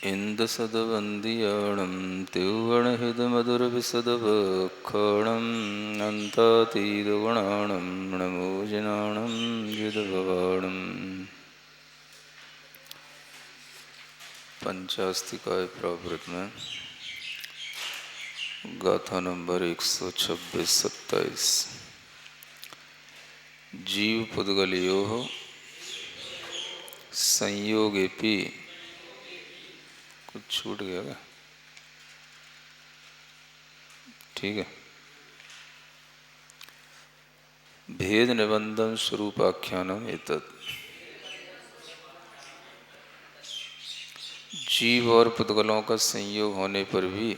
इन्दसदवन्द्याणं त्रिवर्णहृदमधुरविशदवक्षणं अन्ततीतगुणाणं नमो जनानं युधभवाणं। पंचास्तिकाय प्रावृत में गाथा नंबर 126-27। जीव पुद्गलयोः संयोगेपि, कुछ छूट गया क्या? ठीक है। भेद निबंधन स्वरूपाख्यानम एतत्। जीव और पुद्गलों का संयोग होने पर भी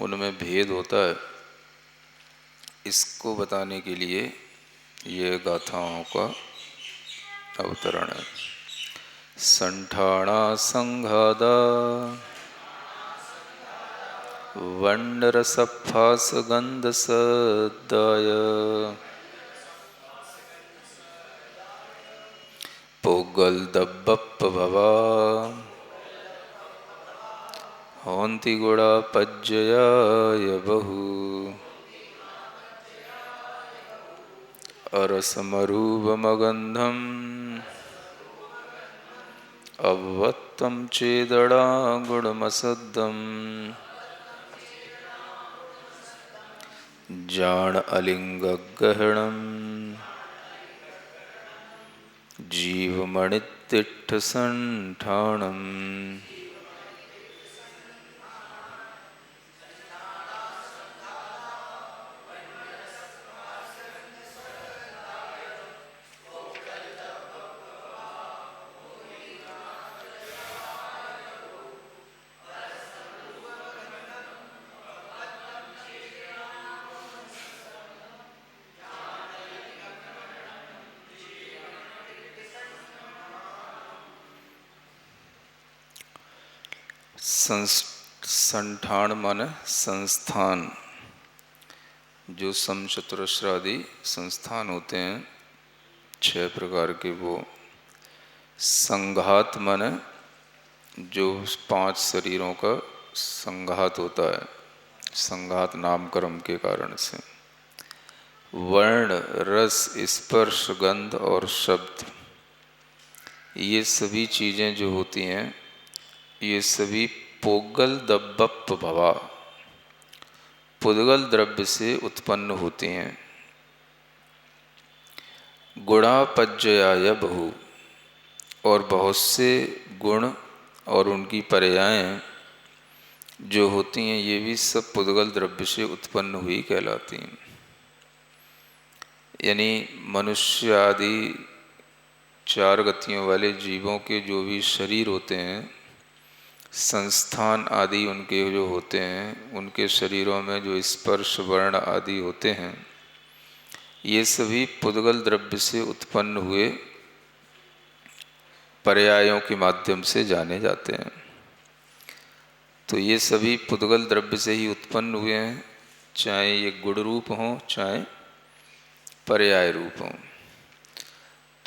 उनमें भेद होता है, इसको बताने के लिए ये गाथाओं का अवतरण है। संठाणा संघादा वंडरसफास गंधसदाय पोगल दब्बप भवा होन्ति गुड़ा पज्जयाय बहु अरसमरूपमगन्धम् अवत्तं चेदडा गुणमसद्दम् जाण अलिंगगहणम् जीवमणितिट्ठसंठाणम् संठान माने संस्थान। जो समचतुरस्रादि संस्थान होते हैं 6 प्रकार के, वो संघात माने जो 5 शरीरों का संघात होता है, संघात नामकर्म के कारण से। वर्ण, रस, स्पर्श, गंध और शब्द, ये सभी चीज़ें जो होती हैं ये सभी पोगल दब्बप भवा, पुद्गल द्रव्य से उत्पन्न होती हैं। गुणापज्जयाय बहु, और बहुत से गुण और उनकी पर्यायें जो होती हैं ये भी सब पुद्गल द्रव्य से उत्पन्न हुई कहलाती हैं। यानी मनुष्य आदि 4 गतियों वाले जीवों के जो भी शरीर होते हैं, संस्थान आदि उनके जो होते हैं, उनके शरीरों में जो स्पर्श, वर्ण आदि होते हैं, ये सभी पुद्गल द्रव्य से उत्पन्न हुए पर्यायों के माध्यम से जाने जाते हैं। तो ये सभी पुद्गल द्रव्य से ही उत्पन्न हुए हैं, चाहे ये गुण रूप हों चाहे पर्याय रूप हों।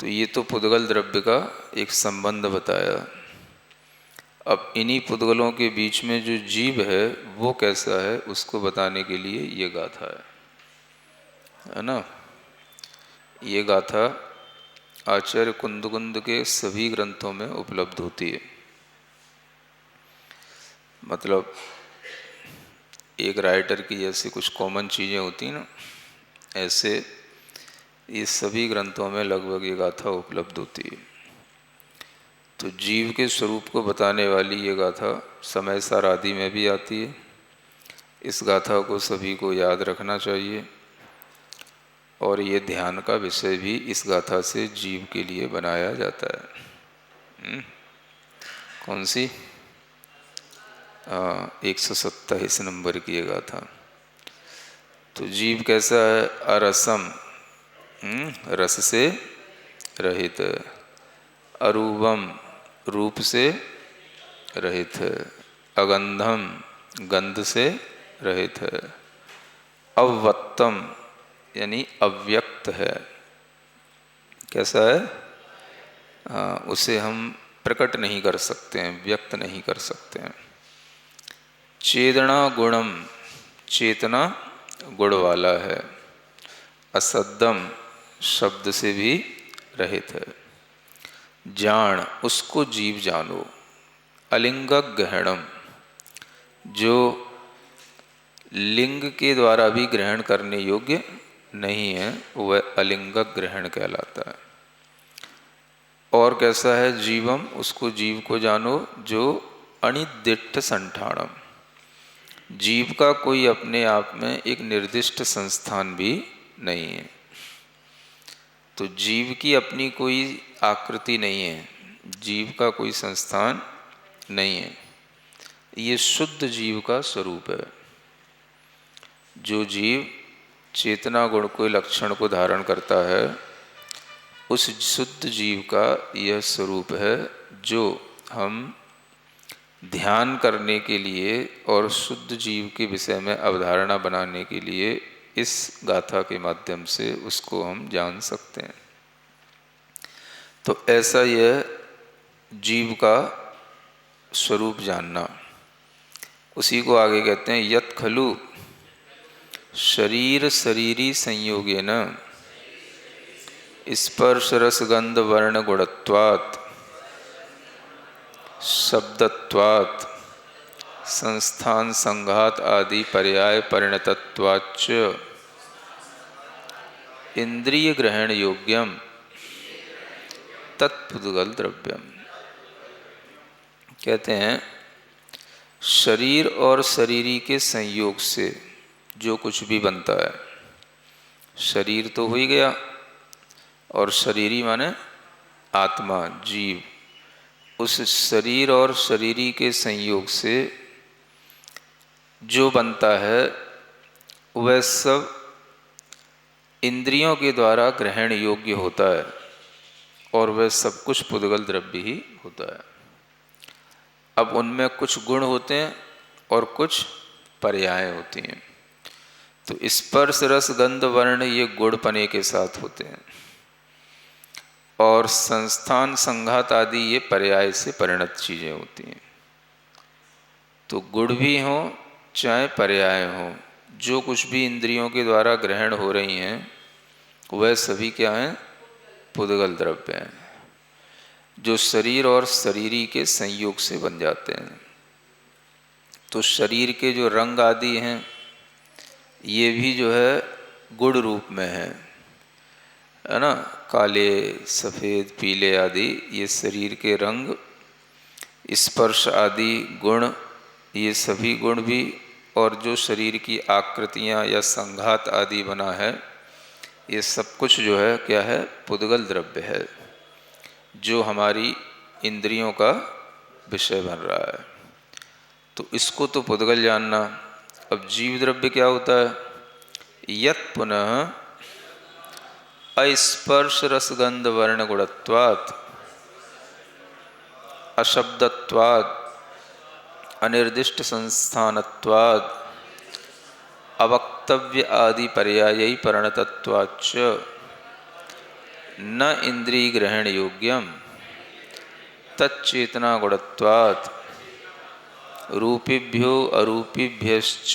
तो ये तो पुद्गल द्रव्य का एक संबंध बताया। अब इन्हीं पुद्गलों के बीच में जो जीव है वो कैसा है उसको बताने के लिए ये गाथा है ना। ये गाथा आचार्य कुंदकुंद के सभी ग्रंथों में उपलब्ध होती है। मतलब एक राइटर की जैसे कुछ कॉमन चीज़ें होती हैं ना, ऐसे ये सभी ग्रंथों में लगभग ये गाथा उपलब्ध होती है। तो जीव के स्वरूप को बताने वाली ये गाथा समय सार आदि में भी आती है। इस गाथा को सभी को याद रखना चाहिए और ये ध्यान का विषय भी इस गाथा से जीव के लिए बनाया जाता है। कौन सी? 127 नंबर की ये गाथा। तो जीव कैसा है? अरसम, रस से रहित, अरूपम, रूप से रहित है, अगंधम, गंध से रहित है, अव्यक्तम यानी अव्यक्त है। कैसा है? उसे हम प्रकट नहीं कर सकते हैं, व्यक्त नहीं कर सकते हैं। चेतना गुणम, चेतना गुण वाला है। असद्दम, शब्द से भी रहित है। जान, उसको जीव जानो। अलिंग ग्रहणम, जो लिंग के द्वारा भी ग्रहण करने योग्य नहीं है, वह अलिंग ग्रहण कहलाता है। और कैसा है? जीवम, उसको जीव को जानो जो अनिर्दिष्ट संठाणम, जीव का कोई अपने आप में एक निर्दिष्ट संस्थान भी नहीं है। तो जीव की अपनी कोई आकृति नहीं है, जीव का कोई संस्थान नहीं है। ये शुद्ध जीव का स्वरूप है। जो जीव चेतना गुण के लक्षण को धारण करता है, उस शुद्ध जीव का यह स्वरूप है, जो हम ध्यान करने के लिए और शुद्ध जीव के विषय में अवधारणा बनाने के लिए इस गाथा के माध्यम से उसको हम जान सकते हैं। तो ऐसा यह जीव का स्वरूप जानना, उसी को आगे कहते हैं यत् खलु शरीर शरीरी संयोगेन स्पर्श रस गंध वर्ण गुणत्वात् शब्दत्वात् संस्थान संघात आदि पर्याय परिणतत्वाच्च इंद्रिय ग्रहण योग्यम तत्पुद्गल द्रव्यम। कहते हैं शरीर और शरीरी के संयोग से जो कुछ भी बनता है, शरीर तो हो ही गया, और शरीरी माने आत्मा, जीव, उस शरीर और शरीरी के संयोग से जो बनता है वह सब इंद्रियों के द्वारा ग्रहण योग्य होता है, और वह सब कुछ पुद्गल द्रव्य ही होता है। अब उनमें कुछ गुण होते हैं और कुछ पर्याय होती हैं। तो स्पर्श रस गंध वर्ण ये गुणपने के साथ होते हैं, और संस्थान संघात आदि ये पर्याय से परिणत चीज़ें होती हैं। तो गुण भी हों चाहे पर्याय हों, जो कुछ भी इंद्रियों के द्वारा ग्रहण हो रही हैं वह सभी क्या हैं? पुद्गल द्रव्य हैं, जो शरीर और शरीरी के संयोग से बन जाते हैं। तो शरीर के जो रंग आदि हैं ये भी जो है गुण रूप में है ना? काले सफ़ेद पीले आदि ये शरीर के रंग, स्पर्श आदि गुण, ये सभी गुण भी, और जो शरीर की आकृतियाँ या संघात आदि बना है, ये सब कुछ जो है क्या है? पुद्गल द्रव्य है, जो हमारी इंद्रियों का विषय बन रहा है। तो इसको तो पुद्गल जानना। अब जीव द्रव्य क्या होता है? यत् पुनः अस्पर्श रसगंध वर्ण गुणत्वात् अशब्दत्वात् अनिर्दिष्ट संस्थानत्वात् अवक्तव्य आदि पर्यायी परिणतत्वाच्च न इंद्रिय ग्रहण योग्यम तच्चेतना गुणत्वात् रूपेभ्यो अरूपेभ्यश्च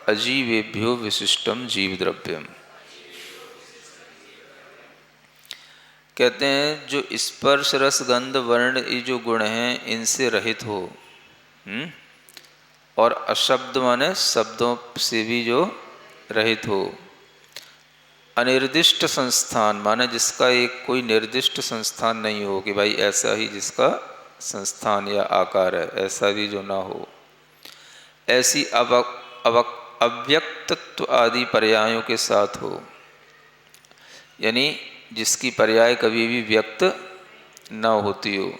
अजीवेभ्यो विशिष्टम जीव द्रव्यम। कहते हैं जो स्पर्श रस गंध वर्ण ये जो गुण हैं इनसे रहित हो, और अशब्द माने शब्दों से भी जो रहित हो, अनिर्दिष्ट संस्थान माने जिसका एक कोई निर्दिष्ट संस्थान नहीं हो कि भाई ऐसा ही जिसका संस्थान या आकार है, ऐसा भी जो ना हो, ऐसी अव्यक्तत्व आदि पर्यायों के साथ हो, यानी जिसकी पर्याय कभी भी व्यक्त न होती हो,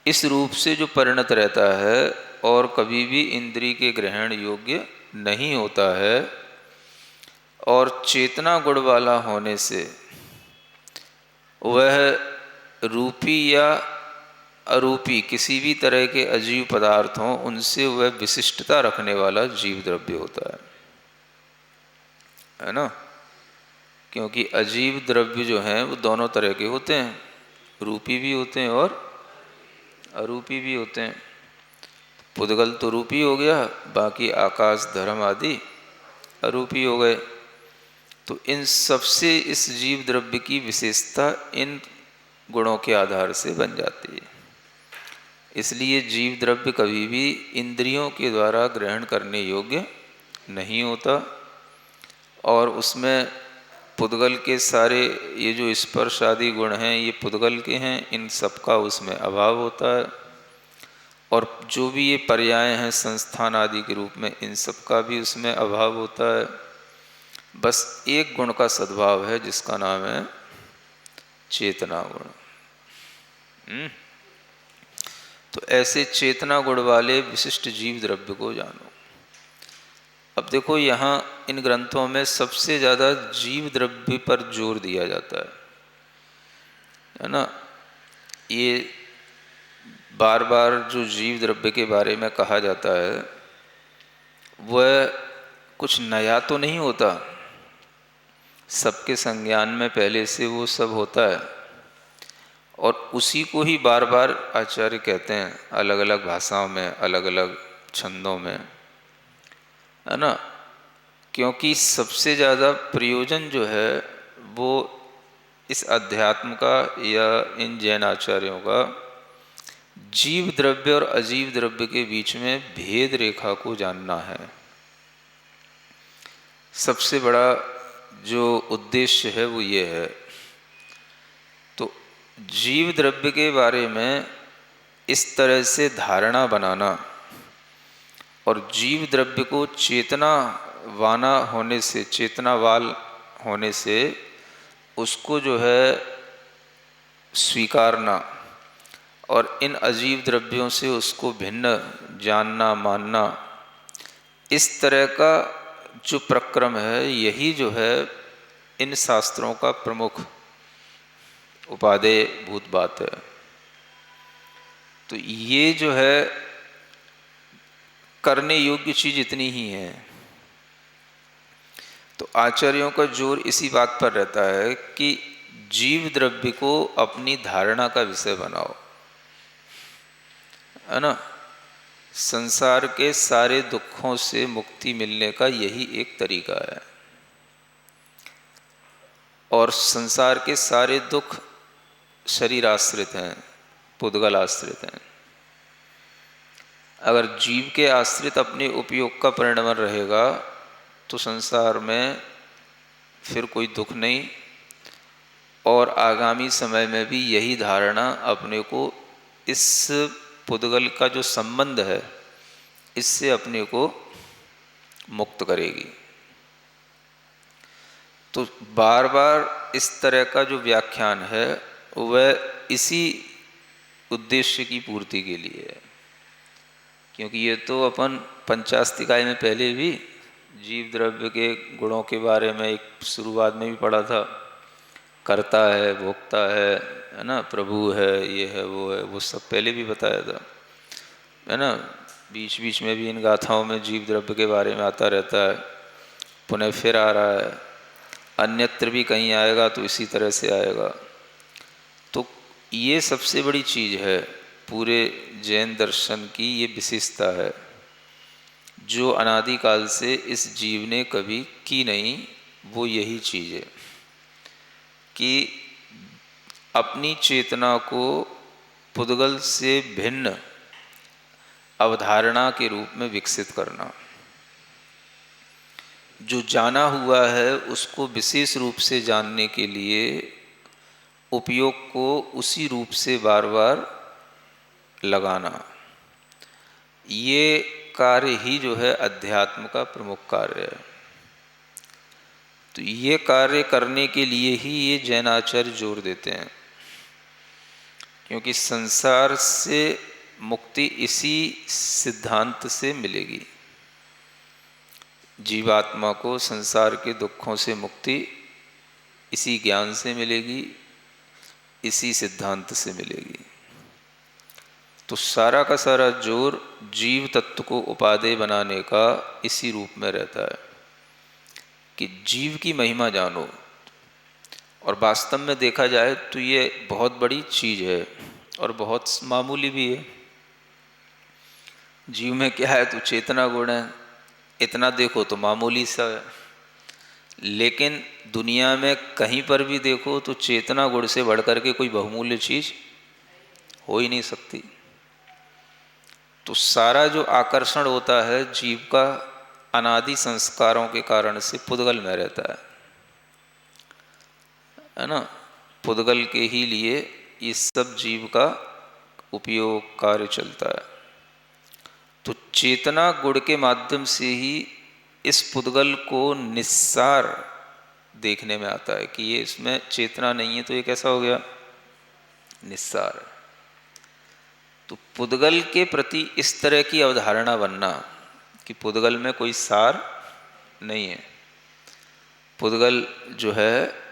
इस रूप से जो परिणत रहता है और कभी भी इंद्रिय के ग्रहण योग्य नहीं होता है, और चेतना गुण वाला होने से वह रूपी या अरूपी किसी भी तरह के अजीव पदार्थ हों उनसे वह विशिष्टता रखने वाला जीव द्रव्य होता है ना? क्योंकि अजीव द्रव्य जो हैं वो दोनों तरह के होते हैं। रूपी भी होते हैं और अरूपी भी होते हैं। पुद्गल तो रूपी हो गया, बाकी आकाश धर्म आदि अरूपी हो गए। तो इन सबसे इस जीव द्रव्य की विशेषता इन गुणों के आधार से बन जाती है। इसलिए जीव द्रव्य कभी भी इंद्रियों के द्वारा ग्रहण करने योग्य नहीं होता, और उसमें पुद्गल के सारे ये जो स्पर्श आदि गुण हैं ये पुद्गल के हैं, इन सबका उसमें अभाव होता है। और जो भी ये पर्याय हैं संस्थान आदि के रूप में, इन सबका भी उसमें अभाव होता है। बस एक गुण का सद्भाव है जिसका नाम है चेतना गुण। तो ऐसे चेतना गुण वाले विशिष्ट जीव द्रव्य को जानो। अब देखो यहाँ इन ग्रंथों में सबसे ज़्यादा जीव द्रव्य पर जोर दिया जाता है ना। ये बार बार जो जीव द्रव्य के बारे में कहा जाता है वह कुछ नया तो नहीं होता, सबके संज्ञान में पहले से वो सब होता है, और उसी को ही बार बार आचार्य कहते हैं अलग अलग भाषाओं में, अलग अलग छंदों में, है ना। क्योंकि सबसे ज़्यादा प्रयोजन जो है वो इस अध्यात्म का या इन जैन आचार्यों का जीव द्रव्य और अजीव द्रव्य के बीच में भेद रेखा को जानना है। सबसे बड़ा जो उद्देश्य है वो ये है। तो जीव द्रव्य के बारे में इस तरह से धारणा बनाना और जीव द्रव्य को चेतनावाना होने से, चेतनावाल होने से उसको जो है स्वीकारना, और इन अजीव द्रव्यों से उसको भिन्न जानना मानना, इस तरह का जो प्रक्रम है यही जो है इन शास्त्रों का प्रमुख उपादेय भूत बात है। तो ये जो है करने योग्य चीज इतनी ही है। तो आचार्यों का जोर इसी बात पर रहता है कि जीव द्रव्य को अपनी धारणा का विषय बनाओ, है ना। संसार के सारे दुखों से मुक्ति मिलने का यही एक तरीका है, और संसार के सारे दुख शरीर आश्रित हैं, पुद्गल आश्रित हैं। अगर जीव के आश्रित अपने उपयोग का परिणाम रहेगा तो संसार में फिर कोई दुख नहीं, और आगामी समय में भी यही धारणा अपने को इस पुद्गल का जो संबंध है इससे अपने को मुक्त करेगी। तो बार बार इस तरह का जो व्याख्यान है वह इसी उद्देश्य की पूर्ति के लिए है। क्योंकि ये तो अपन पंचास्तिकाय में पहले भी जीव द्रव्य के गुणों के बारे में एक शुरुआत में भी पढ़ा था। करता है, भोक्ता है ना, प्रभु है, ये है, वो सब पहले भी बताया था, है ना। बीच बीच में भी इन गाथाओं में जीव द्रव्य के बारे में आता रहता है, पुनः फिर आ रहा है, अन्यत्र भी कहीं आएगा तो इसी तरह से आएगा। तो ये सबसे बड़ी चीज़ है पूरे जैन दर्शन की, ये विशेषता है जो अनादिकाल से इस जीव ने कभी की नहीं। वो यही चीज़ है कि अपनी चेतना को पुद्गल से भिन्न अवधारणा के रूप में विकसित करना। जो जाना हुआ है उसको विशेष रूप से जानने के लिए उपयोग को उसी रूप से बार बार लगाना, ये कार्य ही जो है अध्यात्म का प्रमुख कार्य है। तो ये कार्य करने के लिए ही ये जैनाचार्य जोर देते हैं, क्योंकि संसार से मुक्ति इसी सिद्धांत से मिलेगी। जीवात्मा को संसार के दुखों से मुक्ति इसी ज्ञान से मिलेगी, इसी सिद्धांत से मिलेगी। तो सारा का सारा जोर जीव तत्व को उपादेय बनाने का इसी रूप में रहता है कि जीव की महिमा जानो, और वास्तव में देखा जाए तो ये बहुत बड़ी चीज़ है और बहुत मामूली भी है। जीव में क्या है तो चेतना गुण है, इतना देखो तो मामूली सा है, लेकिन दुनिया में कहीं पर भी देखो तो चेतना गुण से बढ़कर के कोई बहुमूल्य चीज़ हो ही नहीं सकती। तो सारा जो आकर्षण होता है जीव का अनादि संस्कारों के कारण से पुद्गल में रहता है ना। पुद्गल के ही लिए ये सब जीव का उपयोग कार्य चलता है। तो चेतना गुण के माध्यम से ही इस पुद्गल को निस्सार देखने में आता है कि ये इसमें चेतना नहीं है, तो ये कैसा हो गया, निस्सार। तो पुद्गल के प्रति इस तरह की अवधारणा बनना कि पुद्गल में कोई सार नहीं है। पुद्गल जो है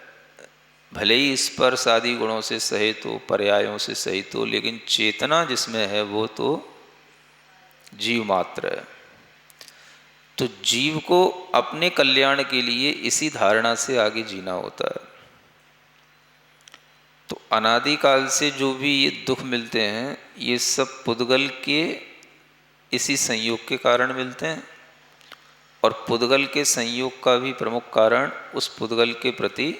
भले ही स्पर्श आदि गुणों से सहित हो, पर्यायों से सहित हो, लेकिन चेतना जिसमें है वो तो जीव मात्र है। तो जीव को अपने कल्याण के लिए इसी धारणा से आगे जीना होता है। तो अनादिकाल से जो भी ये दुख मिलते हैं ये सब पुद्गल के इसी संयोग के कारण मिलते हैं, और पुद्गल के संयोग का भी प्रमुख कारण उस पुद्गल के प्रति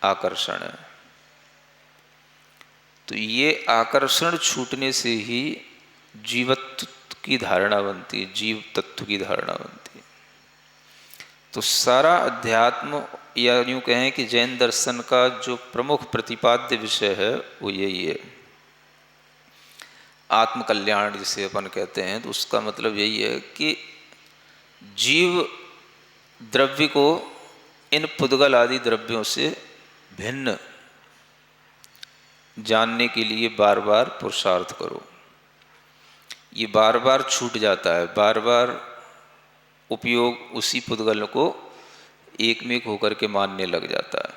आकर्षण है। तो ये आकर्षण छूटने से ही जीवत्व की धारणा बनती है, जीव तत्व की धारणा बनती है। तो सारा अध्यात्म या यूँ कहें कि जैन दर्शन का जो प्रमुख प्रतिपाद्य विषय है वो यही है। आत्मकल्याण जिसे अपन कहते हैं, तो उसका मतलब यही है कि जीव द्रव्य को इन पुद्गल आदि द्रव्यों से भिन्न जानने के लिए बार बार पुरुषार्थ करो। ये बार बार छूट जाता है, बार बार उपयोग उसी पुद्गल को एक में एक होकर के मानने लग जाता है।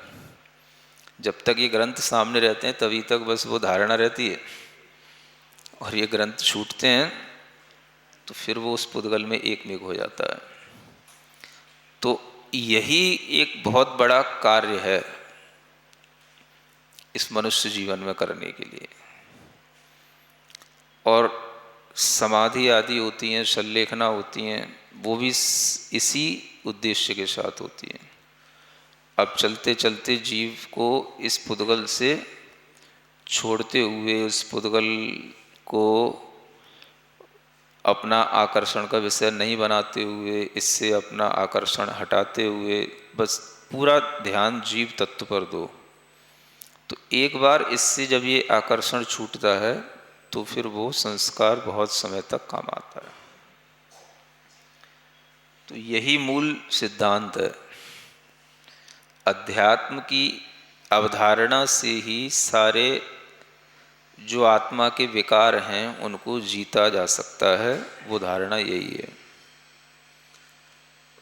जब तक ये ग्रंथ सामने रहते हैं तभी तक बस वो धारणा रहती है, और ये ग्रंथ छूटते हैं तो फिर वो उस पुद्गल में एक में एक हो जाता है। तो यही एक बहुत बड़ा कार्य है इस मनुष्य जीवन में करने के लिए। और समाधि आदि होती हैं, संलेखना होती हैं, वो भी इसी उद्देश्य के साथ होती हैं। अब चलते चलते जीव को इस पुद्गल से छोड़ते हुए, उस पुद्गल को अपना आकर्षण का विषय नहीं बनाते हुए, इससे अपना आकर्षण हटाते हुए बस पूरा ध्यान जीव तत्व पर दो। तो एक बार इससे जब ये आकर्षण छूटता है तो फिर वो संस्कार बहुत समय तक काम आता है। तो यही मूल सिद्धांत है। अध्यात्म की अवधारणा से ही सारे जो आत्मा के विकार हैं उनको जीता जा सकता है, वो धारणा यही है।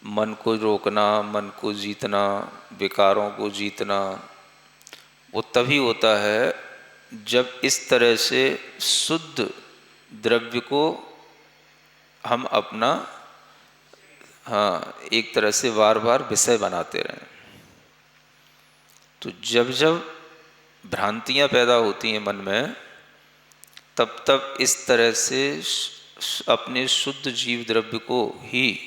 मन को रोकना, मन को जीतना, विकारों को जीतना, वो तभी होता है जब इस तरह से शुद्ध द्रव्य को हम अपना एक तरह से बार बार विषय बनाते रहें। तो जब जब भ्रांतियाँ पैदा होती हैं मन में, तब तब इस तरह से अपने शुद्ध जीव द्रव्य को ही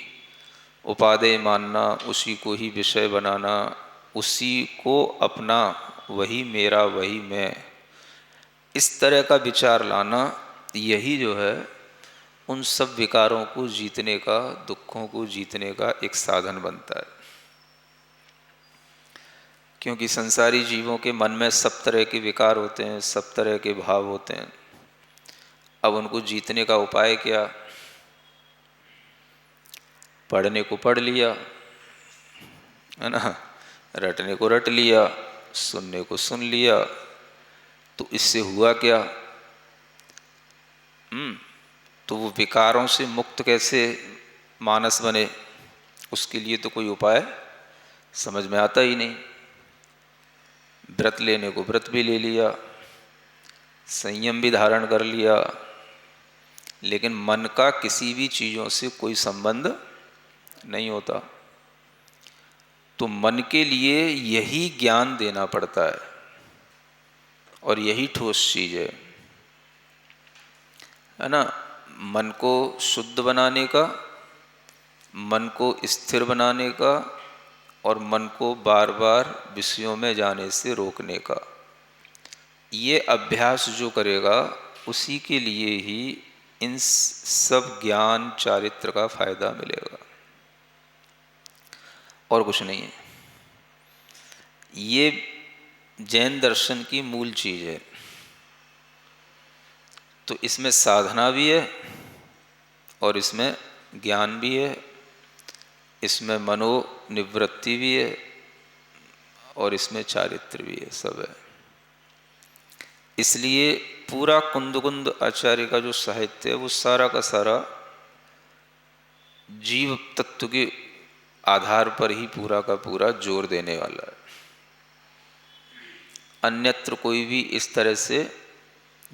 उपादेय मानना, उसी को ही विषय बनाना, उसी को अपना, वही मेरा, वही मैं, इस तरह का विचार लाना, यही जो है उन सब विकारों को जीतने का, दुखों को जीतने का एक साधन बनता है। क्योंकि संसारी जीवों के मन में सब तरह के विकार होते हैं, सब तरह के भाव होते हैं। अब उनको जीतने का उपाय क्या? पढ़ने को पढ़ लिया, है ना, रटने को रट लिया, सुनने को सुन लिया, तो इससे हुआ क्या? तो वो विकारों से मुक्त कैसे मानस बने, उसके लिए तो कोई उपाय समझ में आता ही नहीं। व्रत लेने को व्रत भी ले लिया, संयम भी धारण कर लिया, लेकिन मन का किसी भी चीज़ों से कोई संबंध नहीं होता। तो मन के लिए यही ज्ञान देना पड़ता है और यही ठोस चीज है ना। मन को शुद्ध बनाने का, मन को स्थिर बनाने का और मन को बार बार विषयों में जाने से रोकने का, ये अभ्यास जो करेगा उसी के लिए ही इन सब ज्ञान चारित्र का फायदा मिलेगा, और कुछ नहीं है। ये जैन दर्शन की मूल चीज है। तो इसमें साधना भी है और इसमें ज्ञान भी है, इसमें मनोनिवृत्ति भी है और इसमें चारित्र भी है, सब है। इसलिए पूरा कुंद आचार्य का जो साहित्य है वो सारा का सारा जीव तत्व के आधार पर ही पूरा का पूरा जोर देने वाला है। अन्यत्र कोई भी इस तरह से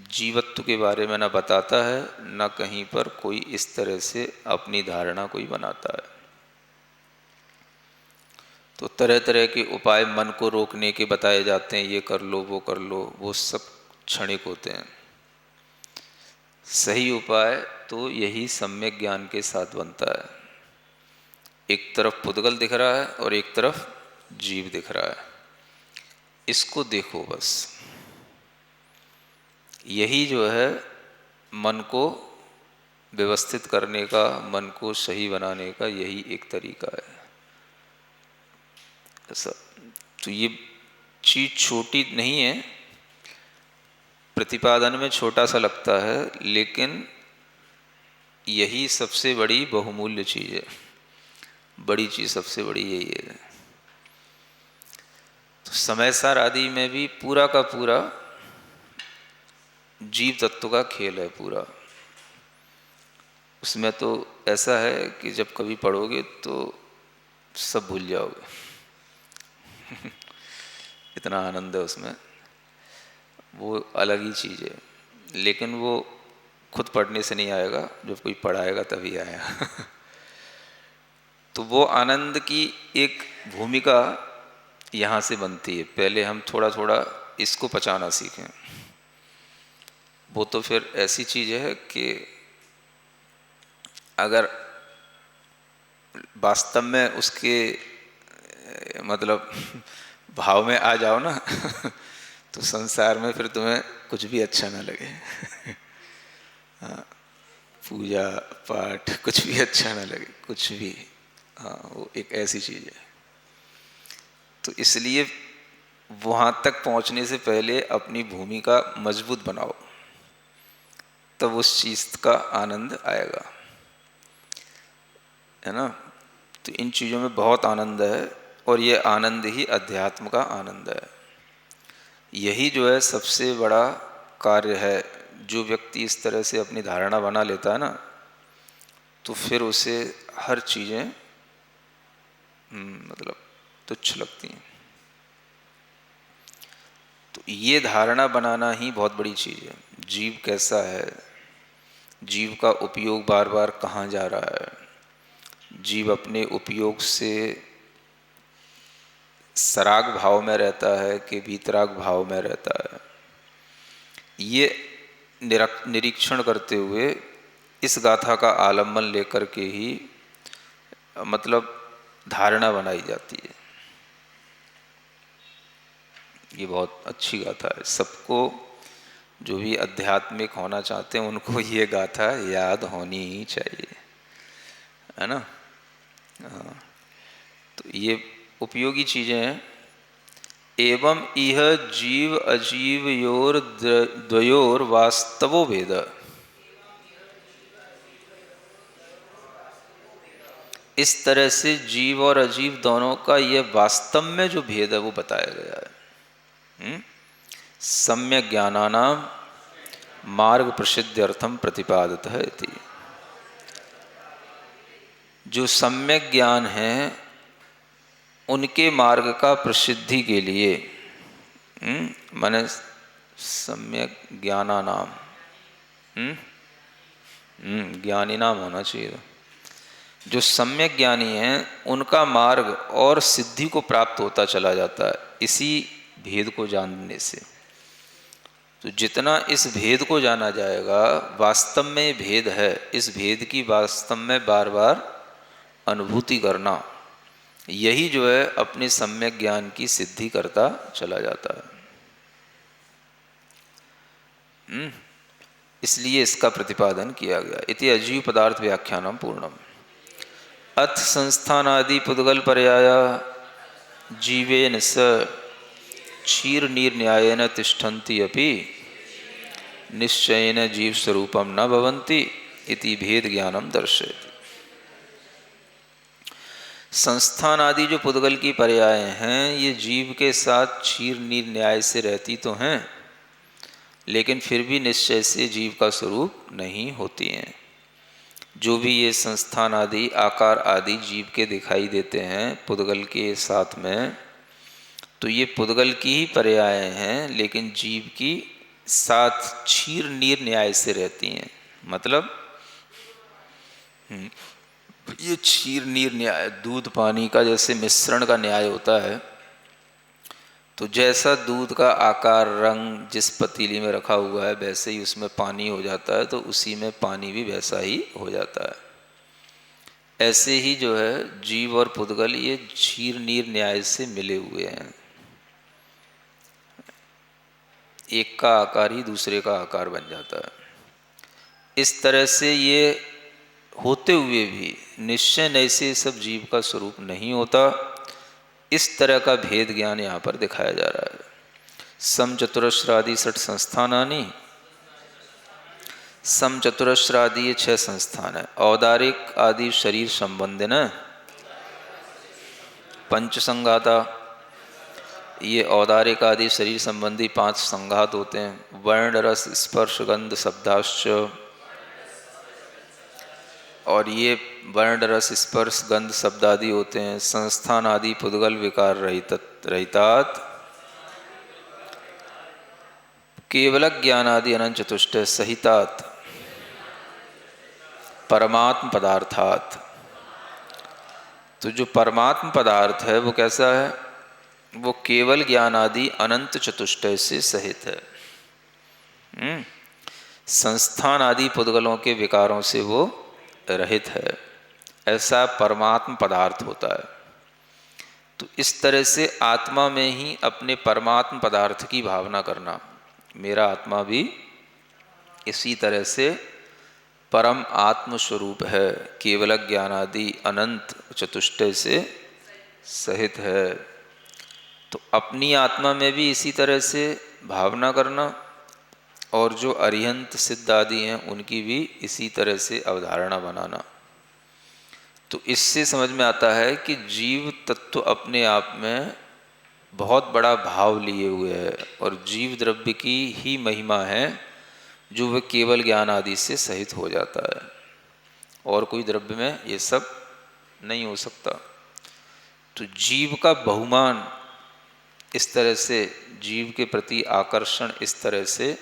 जीवत्व के बारे में ना बताता है, ना कहीं पर कोई इस तरह से अपनी धारणा कोई बनाता है। तो तरह तरह के उपाय मन को रोकने के बताए जाते हैं, ये कर लो वो कर लो, वो सब क्षणिक होते हैं। सही उपाय तो यही सम्यक ज्ञान के साथ बनता है। एक तरफ पुद्गल दिख रहा है और एक तरफ जीव दिख रहा है, इसको देखो बस। यही जो है मन को व्यवस्थित करने का, मन को सही बनाने का यही एक तरीका है ऐसा। तो ये चीज छोटी नहीं है, प्रतिपादन में छोटा सा लगता है, लेकिन यही सबसे बड़ी बहुमूल्य चीज है। बड़ी चीज सबसे बड़ी यही है। तो समय सार आदि में भी पूरा का पूरा जीव तत्व का खेल है पूरा। उसमें तो ऐसा है कि जब कभी पढ़ोगे तो सब भूल जाओगे। इतना आनंद है उसमें, वो अलग ही चीज़ है। लेकिन वो खुद पढ़ने से नहीं आएगा, जब कोई पढ़ाएगा तभी आएगा। तो वो आनंद की एक भूमिका यहाँ से बनती है। पहले हम थोड़ा थोड़ा इसको पचाना सीखें। वो तो फिर ऐसी चीज़ है कि अगर वास्तव में उसके मतलब भाव में आ जाओ ना, तो संसार में फिर तुम्हें कुछ भी अच्छा ना लगे। हाँ, पूजा पाठ कुछ भी अच्छा ना लगे, कुछ भी। हाँ, वो एक ऐसी चीज़ है। तो इसलिए वहाँ तक पहुँचने से पहले अपनी भूमिका मजबूत बनाओ, तब उस चीज़ का आनंद आएगा, है ना। तो इन चीज़ों में बहुत आनंद है, और ये आनंद ही अध्यात्म का आनंद है। यही जो है सबसे बड़ा कार्य है। जो व्यक्ति इस तरह से अपनी धारणा बना लेता है ना, तो फिर उसे हर चीज़ें मतलब तुच्छ लगती हैं। तो ये धारणा बनाना ही बहुत बड़ी चीज़ है। जीव कैसा है, जीव का उपयोग बार बार कहाँ जा रहा है, जीव अपने उपयोग से सराग भाव में रहता है कि वीतराग भाव में रहता है, ये निरीक्षण करते हुए इस गाथा का आलम्बन लेकर के ही मतलब धारणा बनाई जाती है। ये बहुत अच्छी गाथा है। सबको जो भी आध्यात्मिक होना चाहते हैं उनको ये गाथा याद होनी ही चाहिए, है ना। हाँ, तो ये उपयोगी चीज़ें हैं। एवं इह जीव अजीव योर द्वयोर वास्तवो भेद। इस तरह से जीव और अजीव दोनों का यह वास्तव में जो भेद है वो बताया गया है। सम्यक ज्ञानानाम मार्ग प्रसिद्ध्यर्थम प्रतिपादितः इति। जो सम्यक ज्ञान है उनके मार्ग का प्रसिद्धि के लिए, माने सम्यक ज्ञानानाम, ज्ञानी नाम होना चाहिए। जो सम्यक ज्ञानी हैं उनका मार्ग और सिद्धि को प्राप्त होता चला जाता है इसी भेद को जानने से। तो जितना इस भेद को जाना जाएगा, वास्तव में भेद है, इस भेद की वास्तव में बार बार अनुभूति करना, यही जो है अपने सम्यक ज्ञान की सिद्धि करता चला जाता है। इसलिए इसका प्रतिपादन किया गया। इति अजीव पदार्थ व्याख्यानम पूर्णम। अथ संस्थानादि पुद्गल पर्याया जीवेन स क्षीर निर्न्यायेन तिष्ठन्ति अपि निश्चयेन जीव स्वरूपम न भवन्ति इति भेद ज्ञानम दर्शयति। संस्थान आदि जो पुद्गल की पर्याय हैं, ये जीव के साथ क्षीर निर्न्याय से रहती तो हैं, लेकिन फिर भी निश्चय से जीव का स्वरूप नहीं होती हैं। जो भी ये संस्थान आदि आकार आदि जीव के दिखाई देते हैं पुद्गल के साथ में, तो ये पुद्गल की ही पर्याय हैं, लेकिन जीव की साथ क्षीर निर्न्याय से रहती हैं। मतलब ये क्षीर निर्न्याय, दूध पानी का जैसे मिश्रण का न्याय होता है, तो जैसा दूध का आकार रंग जिस पतीली में रखा हुआ है वैसे ही उसमें पानी हो जाता है, तो उसी में पानी भी वैसा ही हो जाता है। ऐसे ही जो है जीव और पुद्गल ये क्षीर निर्न्याय से मिले हुए हैं। एक का आकार ही दूसरे का आकार बन जाता है। इस तरह से ये होते हुए भी निश्चय नहीं से सब जीव का स्वरूप नहीं होता। इस तरह का भेद ज्ञान यहाँ पर दिखाया जा रहा है। सम चतुरस्रादि षट संस्थानानि, सम चतुरस्रादि ये 6 संस्थान है। औदारिक आदि शरीर संबंधी न पंच संघाता, ये औदारिक आदि शरीर संबंधी 5 संघात होते हैं। वर्ण रस स्पर्श गंध शब्दाश्च, और ये वर्ण रस स्पर्श गंध शब्द आदि होते हैं। संस्थान आदि पुद्गल विकार रहितात केवल ज्ञान आदि अनंत चतुष्ट सहितात परमात्म पदार्थात। तो जो परमात्म पदार्थ है वो कैसा है? वो केवल ज्ञान आदि अनंत चतुष्टय से सहित है। संस्थान आदि पुद्गलों के विकारों से वो रहित है, ऐसा परमात्म पदार्थ होता है। तो इस तरह से आत्मा में ही अपने परमात्म पदार्थ की भावना करना, मेरा आत्मा भी इसी तरह से परम आत्म स्वरूप है, केवल ज्ञानादि अनंत चतुष्टय से सहित है। तो अपनी आत्मा में भी इसी तरह से भावना करना, और जो अरिहंत सिद्ध आदि हैं उनकी भी इसी तरह से अवधारणा बनाना। तो इससे समझ में आता है कि जीव तत्व अपने आप में बहुत बड़ा भाव लिए हुए है, और जीव द्रव्य की ही महिमा है जो वह केवल ज्ञान आदि से सहित हो जाता है, और कोई द्रव्य में ये सब नहीं हो सकता। तो जीव का बहुमान इस तरह से, जीव के प्रति आकर्षण इस तरह से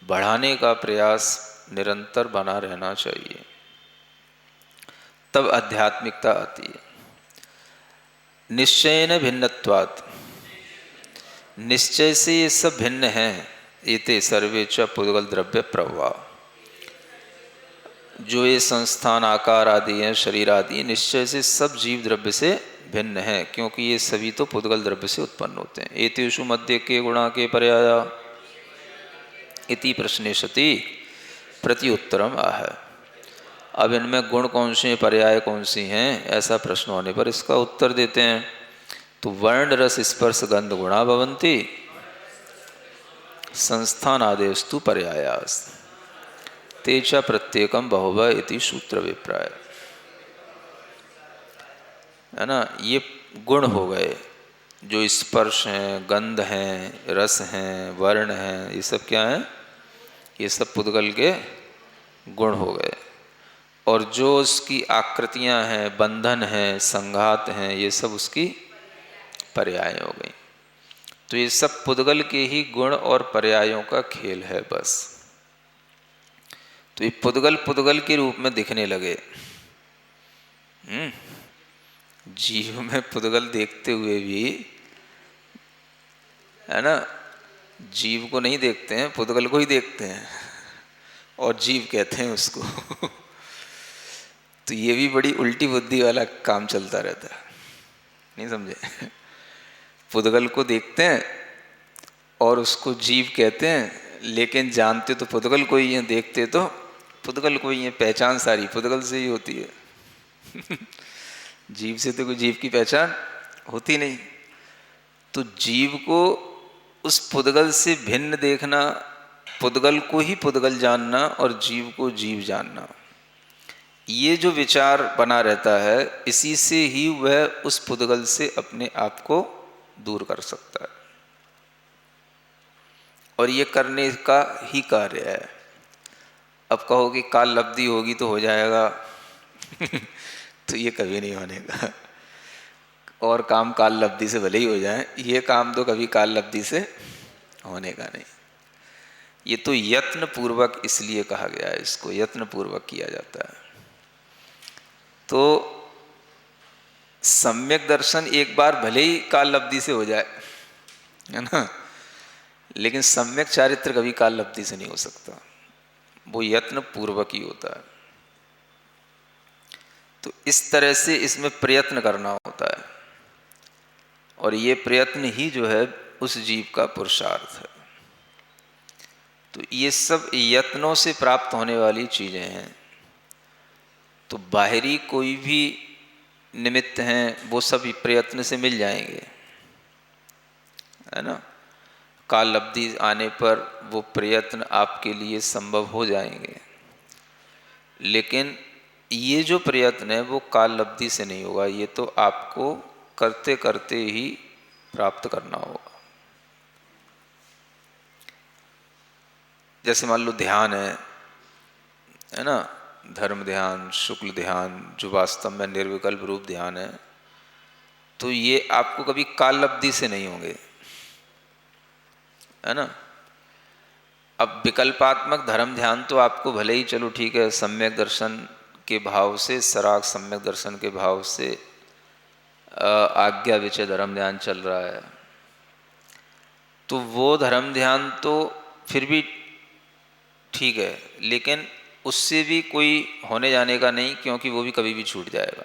बढ़ाने का प्रयास निरंतर बना रहना चाहिए, तब आध्यात्मिकता आती है। निश्चयेन भिन्नत्वात्, निश्चय से ये सब भिन्न हैं। एते सर्वे च पुद्गल द्रव्य प्रवाह, जो ये संस्थान आकार आदि हैं, शरीर आदि, निश्चय से सब जीव द्रव्य से भिन्न हैं, क्योंकि ये सभी तो पुद्गल द्रव्य से उत्पन्न होते हैं। एतेषु मध्य के गुणा के पर्याया इति प्रश्ने सति प्रति उत्तरम आह। अब इनमें गुण कौन से, पर्याय कौन सी हैं, ऐसा प्रश्न होने पर इसका उत्तर देते हैं। तो वर्ण रस स्पर्श गंध गुणा भवन्ति संस्थान आदेस्तु पर्यायास तेचा प्रत्येकम बहुवः इति सूत्र विप्राय। है ना, ये गुण हो गए, जो स्पर्श हैं, गंध हैं, रस हैं, वर्ण हैं, ये सब क्या हैं? ये सब पुद्गल के गुण हो गए। और जो उसकी आकृतियां हैं, बंधन हैं, संघात हैं, ये सब उसकी पर्याय हो गई। तो ये सब पुद्गल के ही गुण और पर्यायों का खेल है बस। तो ये पुद्गल पुद्गल के रूप में दिखने लगे, जीव में पुद्गल देखते हुए भी, है ना, जीव को नहीं देखते हैं, पुद्गल को ही देखते हैं और जीव कहते हैं उसको। तो ये भी बड़ी उल्टी बुद्धि वाला काम चलता रहता है, नहीं समझे? पुद्गल को देखते हैं और उसको जीव कहते हैं, लेकिन जानते तो पुद्गल को ही हैं, देखते तो पुद्गल को ही हैं, पहचान सारी पुद्गल से ही होती है। जीव से तो कोई जीव की पहचान होती नहीं। तो जीव को उस पुद्गल से भिन्न देखना, पुद्गल को ही पुद्गल जानना और जीव को जीव जानना, ये जो विचार बना रहता है, इसी से ही वह उस पुद्गल से अपने आप को दूर कर सकता है। और ये करने का ही कार्य है। अब कहो कि काल लब्धि होगी तो हो जाएगा, तो ये कभी नहीं होने का। और काम काल लब्धि से भले ही हो जाए, ये काम तो कभी काल लब्धि से होने का नहीं। ये तो यत्न पूर्वक इसलिए कहा गया है, इसको यत्न पूर्वक किया जाता है। तो सम्यक दर्शन एक बार भले ही काल लब्धि से हो जाए, है ना, लेकिन सम्यक चारित्र कभी काल लब्धि से नहीं हो सकता, वो यत्न पूर्वक ही होता है। तो इस तरह से इसमें प्रयत्न करना होता है, और ये प्रयत्न ही जो है उस जीव का पुरुषार्थ है। तो ये सब यत्नों से प्राप्त होने वाली चीजें हैं। तो बाहरी कोई भी निमित्त हैं, वो सब प्रयत्न से मिल जाएंगे, है ना। काल लब्धि आने पर वो प्रयत्न आपके लिए संभव हो जाएंगे, लेकिन ये जो प्रयत्न है वो काल लब्धि से नहीं होगा, ये तो आपको करते करते ही प्राप्त करना होगा। जैसे मान लो ध्यान है ना, धर्म ध्यान, शुक्ल ध्यान, जो वास्तव में निर्विकल्प रूप ध्यान है, तो ये आपको कभी काल लब्धि से नहीं होंगे, है ना। अब विकल्पात्मक धर्म ध्यान तो आपको भले ही, चलो ठीक है, सम्यक दर्शन के भाव से, सराग सम्यक दर्शन के भाव से आज्ञा विचय धर्म ध्यान चल रहा है, तो वो धर्म ध्यान तो फिर भी ठीक है, लेकिन उससे भी कोई होने जाने का नहीं, क्योंकि वो भी कभी भी छूट जाएगा।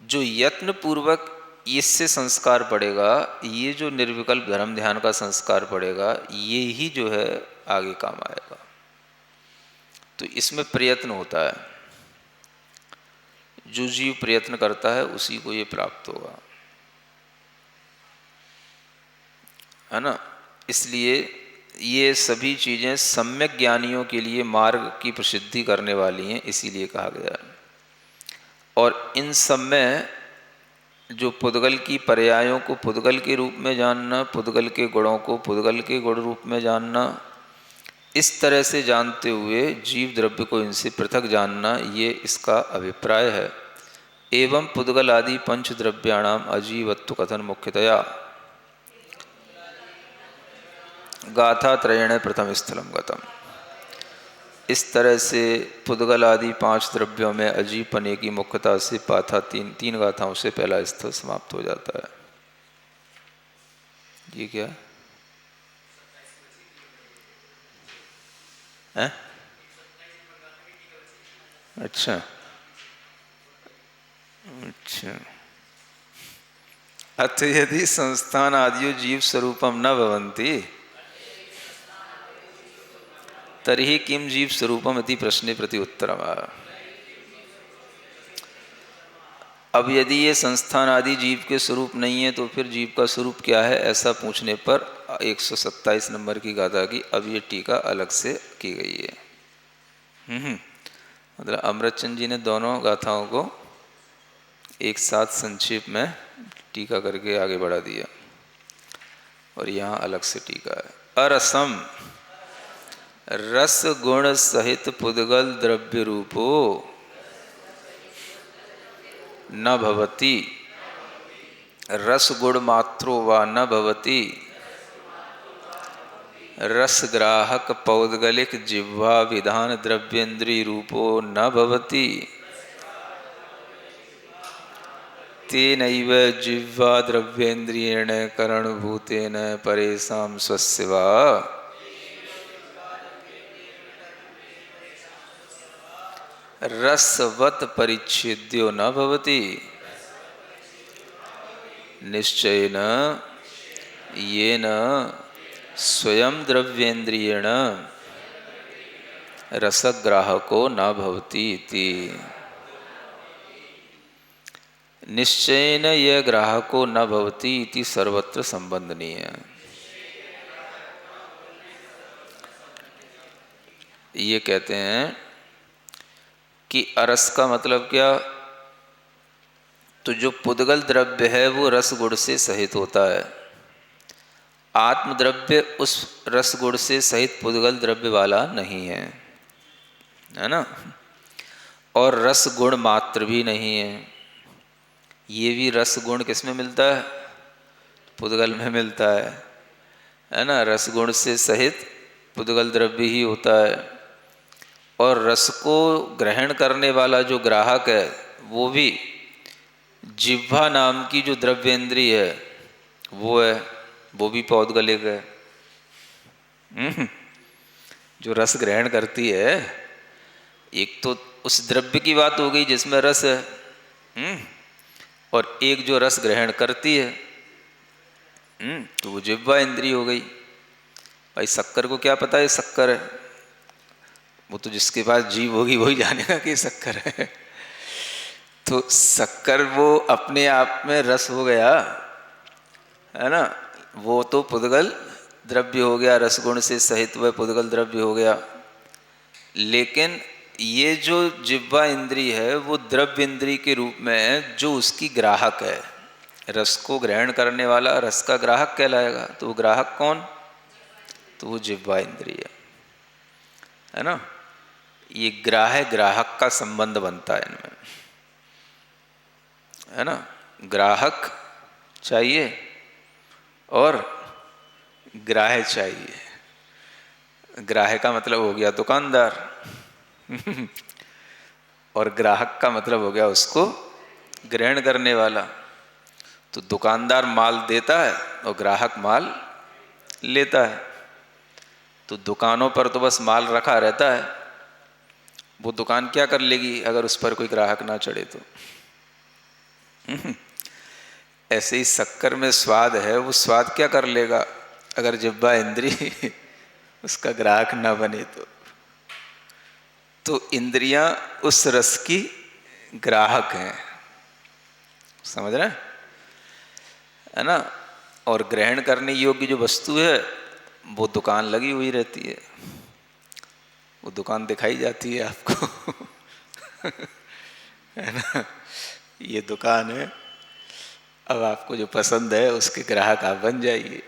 जो यत्न पूर्वक इससे संस्कार पड़ेगा, ये जो निर्विकल्प धर्म ध्यान का संस्कार पड़ेगा, ये ही जो है आगे काम आएगा। तो इसमें प्रयत्न होता है, जो जीव प्रयत्न करता है उसी को ये प्राप्त होगा, है ना। इसलिए ये सभी चीज़ें सम्यक ज्ञानियों के लिए मार्ग की प्रसिद्धि करने वाली हैं, इसीलिए कहा गया है। और इन सब में जो पुद्गल की पर्यायों को पुद्गल के रूप में जानना, पुद्गल के गुणों को पुद्गल के गुण रूप में जानना, इस तरह से जानते हुए जीव द्रव्य को इनसे पृथक जानना, ये इसका अभिप्राय है। एवं पुद्गल आदि पंच द्रव्याणाम अजीवत्व कथन मुख्यतया गाथा त्रयेण प्रथम स्थलम गतम। इस तरह से पुद्गल आदि पांच द्रव्यों में अजीब पने की मुख्यता से पाथा तीन गाथाओं से पहला स्थल समाप्त हो जाता है। ये क्या है? अच्छा अच्छा। अथ यदि संस्थान आदियो जीव स्वरूपम न भवन्ति तर्हि किम जीव स्वरूपम इति प्रश्ने प्रति उत्तरम। अब यदि ये संस्थान आदि जीव के स्वरूप नहीं है, तो फिर जीव का स्वरूप क्या है, ऐसा पूछने पर 127 नंबर की गाथा की अब ये टीका अलग से की गई है। मतलब अमृतचंद जी ने दोनों गाथाओं को एक साथ संक्षेप में टीका करके आगे बढ़ा दिया, और यहाँ अलग से टीका है। अरसम रस गुण सहित पुद्गल द्रव्य रूपो न भवति, रस गुण मात्रो वा न भवति, रस ग्राहक पौद्गलिक जिह्वा विधान द्रव्येन्द्रिय रूपो न भवति, तेनैव जिह्वा द्रव्येन्द्रियेण करणभूतेन परेषां स्वस्य वा रसवत् परिच्छेद्यो न भवति निश्चयेन येन स्वयं द्रव्येन्द्रियेण रसग्राहको न भवति इति। निश्चयेन यह ग्राहको न भवति इति सर्वत्र संबंधनीय है। ये कहते हैं कि अरस का मतलब क्या, तो जो पुद्गल द्रव्य है वो रस गुण से सहित होता है। आत्मद्रव्य उस रस गुण से सहित पुद्गल द्रव्य वाला नहीं है ना। और रस गुण मात्र भी नहीं है। ये भी रस गुण किस में मिलता है? पुद्गल में मिलता है ना। रस गुण से सहित पुद्गल द्रव्य ही होता है। और रस को ग्रहण करने वाला जो ग्राहक है वो भी जिह्वा नाम की जो द्रव्येंद्रिय है वो है, वो भी पौद्गलिक है। जो रस ग्रहण करती है, एक तो उस द्रव्य की बात हो गई जिसमें रस है, और एक जो रस ग्रहण करती है, तो वो जिह्वा इंद्रिय हो गई। भाई शक्कर को क्या पता है शक्कर है? वो तो जिसके पास जीभ होगी वही जानेगा कि शक्कर है। तो शक्कर वो अपने आप में रस हो गया है ना। वो तो पुद्गल द्रव्य हो गया, रसगुण से सहित वह पुद्गल द्रव्य हो गया। लेकिन ये जो जिह्वा इंद्रिय है वो द्रव्य इंद्रिय के रूप में है, जो उसकी ग्राहक है। रस को ग्रहण करने वाला रस का ग्राहक कहलाएगा। तो वो ग्राहक कौन? तो वो जिह्वा इंद्रिय है ना। ये ग्राहक का संबंध बनता है इनमें, है ना। ग्राहक चाहिए और ग्राह्य चाहिए। ग्राह्य का मतलब हो गया दुकानदार और ग्राहक का मतलब हो गया उसको ग्रहण करने वाला। तो दुकानदार माल देता है और ग्राहक माल लेता है। तो दुकानों पर तो बस माल रखा रहता है, वो दुकान क्या कर लेगी अगर उस पर कोई ग्राहक ना चढ़े तो। ऐसे ही शक्कर में स्वाद है, वो स्वाद क्या कर लेगा अगर जिह्वा इंद्रिय उसका ग्राहक ना बने तो इंद्रियां उस रस की ग्राहक हैं, समझ रहे है ना। और ग्रहण करने योग्य जो वस्तु है वो दुकान लगी हुई रहती है, वो दुकान दिखाई जाती है आपको है ना। ये दुकान है, अब आपको जो पसंद है उसके ग्राहक आप बन जाइए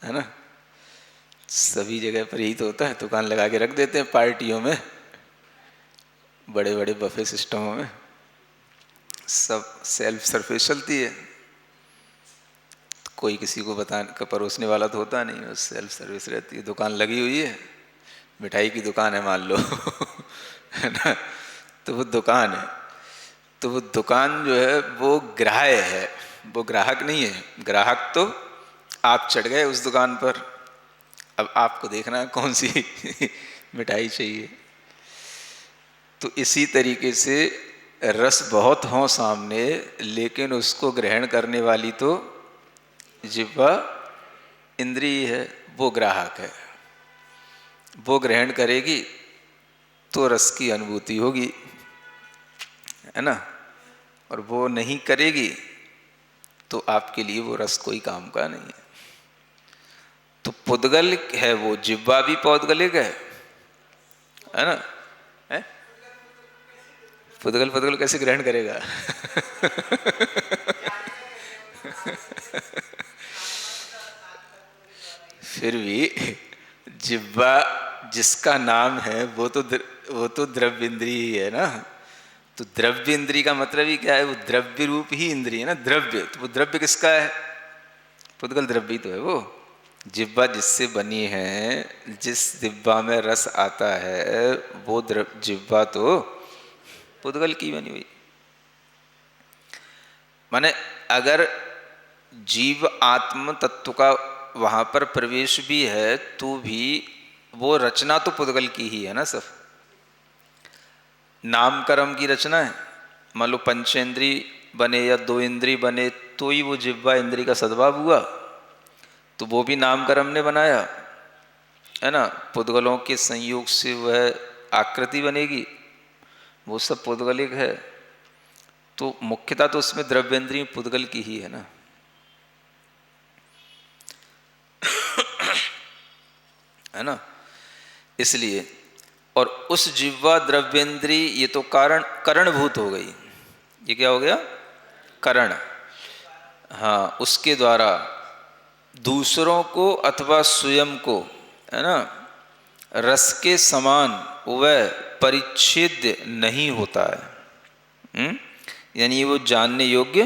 है ना। सभी जगह पर यही तो होता है, दुकान लगा के रख देते हैं पार्टियों में, बड़े बड़े बफे सिस्टमों में सब सेल्फ सर्विस चलती है। कोई किसी को बताने परोसने वाला तो होता नहीं, बस सेल्फ सर्विस रहती है। दुकान लगी हुई है, मिठाई की दुकान है मान लो है ना। तो वो दुकान है, तो वो दुकान जो है वो ग्राह्य है, वो ग्राहक नहीं है। ग्राहक तो आप चढ़ गए उस दुकान पर, अब आपको देखना है कौन सी मिठाई चाहिए। तो इसी तरीके से रस बहुत हो सामने, लेकिन उसको ग्रहण करने वाली तो जिह्वा इंद्रिय है, वो ग्राहक है। वो ग्रहण करेगी तो रस की अनुभूति होगी, है ना। और वो नहीं करेगी तो आपके लिए वो रस कोई काम का नहीं है। तो पुद्गल है वो, जिह्वा भी पौद्गलिक है ना। है? पुद्गल कैसे ग्रहण करेगा फिर भी जिह्वा जिसका नाम है वो तो द्रव्य इंद्रिय ही है ना। तो द्रव्य इंद्रिय का मतलब ही क्या है? वो द्रव्य रूप ही इंद्रिय है ना। द्रव्य, तो वो द्रव्य किसका है? पुद्गल द्रव्य तो है वो। जिह्वा जिससे बनी है, जिस जिह्वा में रस आता है वो जिह्वा तो पुद्गल की बनी हुई, माने अगर जीव आत्म तत्व का वहाँ पर प्रवेश भी है तो भी वो रचना तो पुद्गल की ही है ना सब। नाम कर्म की रचना है। मान लो पंचेंद्री बने या दो इंद्री बने तो ही वो जिह्वा इंद्री का सद्भाव हुआ, तो वो भी नाम कर्म ने बनाया है ना। पुद्गलों के संयोग से वह आकृति बनेगी, वो सब पुद्गलिक है। तो मुख्यता तो उसमें द्रव्येंद्रिय पुद्गल की ही है ना। है ना, इसलिए। और उस जिह्वा द्रव्येंद्री ये तो करणभूत हो गई। ये क्या हो गया? करण। हाँ, उसके द्वारा दूसरों को अथवा स्वयं को, है ना, रस के समान वह परिच्छेद्य नहीं होता है। यानी वो जानने योग्य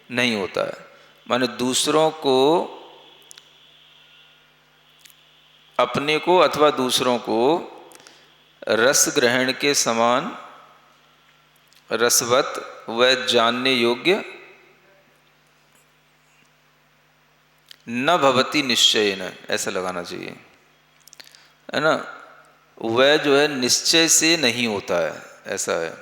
नहीं होता है। माने दूसरों को, अपने को अथवा दूसरों को रस ग्रहण के समान रसवत वह जानने योग्य न भवति निश्चयेन, ऐसा लगाना चाहिए, है ना। वह जो है निश्चय से नहीं होता है, ऐसा है।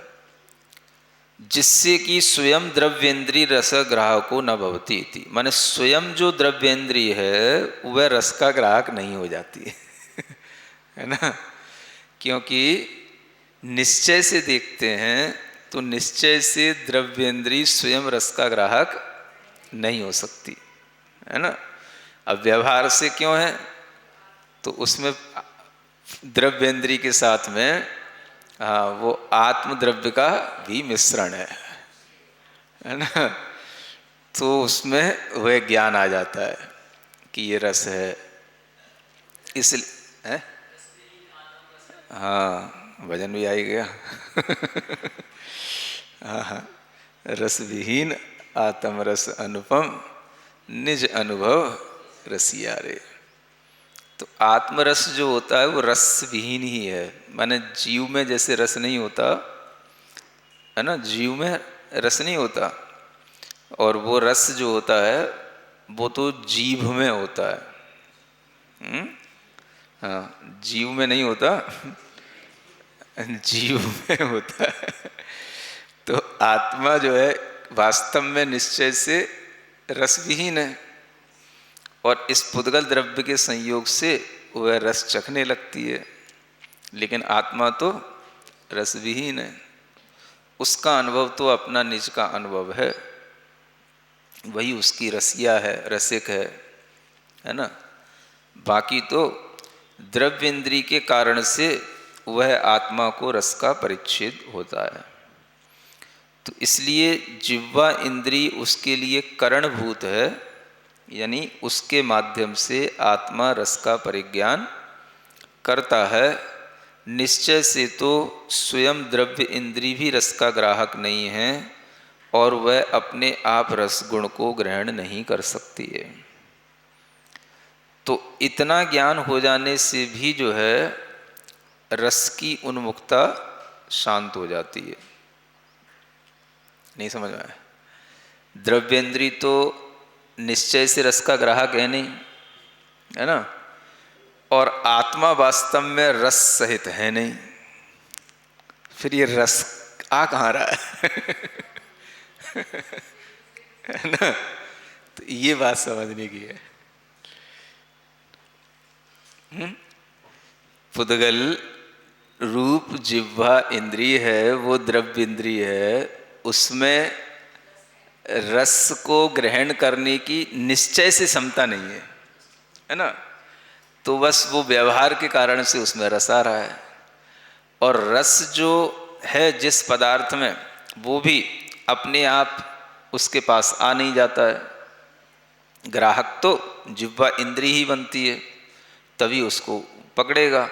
जिससे कि स्वयं द्रव्येंद्रीय रस ग्राहको न भवति इति, माने स्वयं जो द्रव्येंद्रीय है वह रस का ग्राहक नहीं हो जाती है। है ना, क्योंकि निश्चय से देखते हैं तो निश्चय से द्रव्येंद्रीय स्वयं रस का ग्राहक नहीं हो सकती, है ना। अब व्यवहार से क्यों है, तो उसमें द्रव्येंद्री के साथ में हाँ वो आत्म द्रव्य का भी मिश्रण है ना। तो उसमें वह ज्ञान आ जाता है कि ये रस है, इसलिए है। हाँ, भजन भी आ ही गया। हाँ, रस विहीन आत्म रस अनुपम निज अनुभव रसिया रे। तो आत्मरस जो होता है वो रस विहीन ही है। माने जीव में जैसे रस नहीं होता है ना, जीव में रस नहीं होता, और वो रस जो होता है वो तो जीव में होता है। हाँ, जीव में नहीं होता, जीव में होता है। तो आत्मा जो है वास्तव में निश्चय से रस विहीन है, और इस पुद्गल द्रव्य के संयोग से वह रस चखने लगती है। लेकिन आत्मा तो रस विहीन है, उसका अनुभव तो अपना निज का अनुभव है, वही उसकी रसिया है, रसिक है ना। बाकी तो द्रव्येंद्री के कारण से वह आत्मा को रस का परिच्छेद होता है। तो इसलिए जिह्वा इंद्री उसके लिए करणभूत है, यानी उसके माध्यम से आत्मा रस का परिज्ञान करता है। निश्चय से तो स्वयं द्रव्य इंद्री भी रस का ग्राहक नहीं है, और वह अपने आप रस गुण को ग्रहण नहीं कर सकती है। तो इतना ज्ञान हो जाने से भी जो है रस की उन्मुखता शांत हो जाती है। नहीं समझ में आया? द्रव्येंद्री तो निश्चय से रस का ग्राहक है नहीं, है ना, और आत्मा वास्तव में रस सहित है नहीं, फिर ये रस आ कहाँ रहा है ना। तो ये बात समझने की है। पुद्गल रूप जिह्वा इंद्रिय है, वो द्रव्य इंद्रिय है, उसमें रस को ग्रहण करने की निश्चय से क्षमता नहीं है ना। तो बस वो व्यवहार के कारण से उसमें रस आ रहा है, और रस जो है जिस पदार्थ में वो भी अपने आप उसके पास आ नहीं जाता है। ग्राहक तो जिह्वा इंद्री ही बनती है, तभी उसको पकड़ेगा,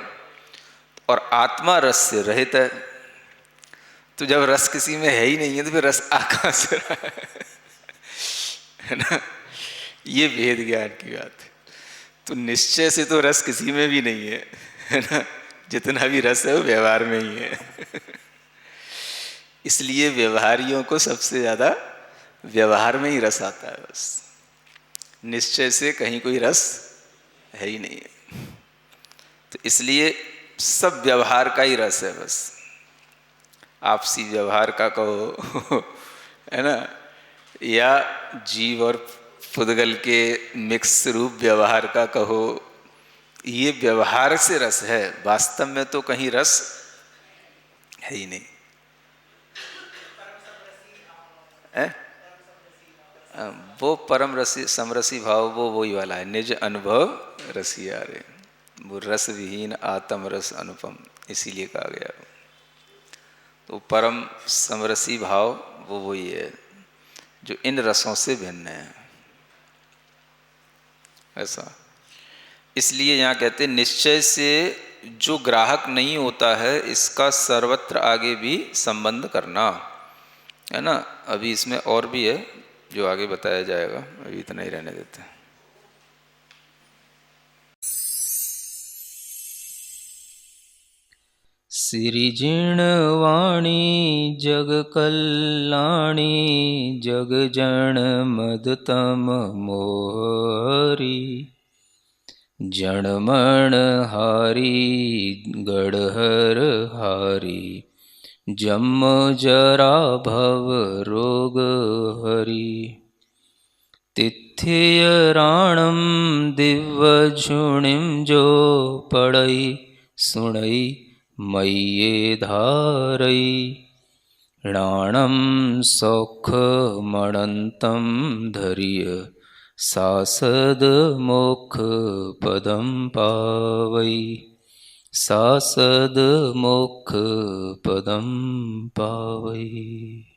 और आत्मा रस से रहित है। तो जब रस किसी में है ही नहीं है तो फिर रस आ कहाँ से रहा है ना। ये भेद ज्ञान की बात है। तो निश्चय से तो रस किसी में भी नहीं है ना, जितना भी रस है वो व्यवहार में ही है। इसलिए व्यवहारियों को सबसे ज़्यादा व्यवहार में ही रस आता है बस, निश्चय से कहीं कोई रस है ही नहीं है। तो इसलिए सब व्यवहार का ही रस है बस, आपसी व्यवहार का कहो है ना, या जीव और पुद्गल के मिक्स रूप व्यवहार का कहो, ये व्यवहार से रस है, वास्तव में तो कहीं रस है ही नहीं है? वो परम रसी समरसी भाव वो वही वाला है, निज अनुभव रसिया रे, वो रस विहीन आत्म रस अनुपम, इसीलिए कहा गया। तो परम समरसी भाव वो वही है जो इन रसों से भिन्न है, ऐसा। इसलिए यहाँ कहते निश्चय से जो ग्राहक नहीं होता है, इसका सर्वत्र आगे भी संबंध करना, है ना। अभी इसमें और भी है जो आगे बताया जाएगा, अभी इतना ही रहने देते हैं। सिरिजिणवाणी जग कल्याणी, जग जन मदतम मोहरी, जणमण हारी गढ़हर हारी, जम जरा भव रोग हरि, तिथ्य राणम दिव्य झुणिम जो पढ़ई सुणई मय्ये धारई, राणम सौख मणंतम धरिय, सासद मोक्ष पदम पावई, सासद मोक्ष पदम पावई।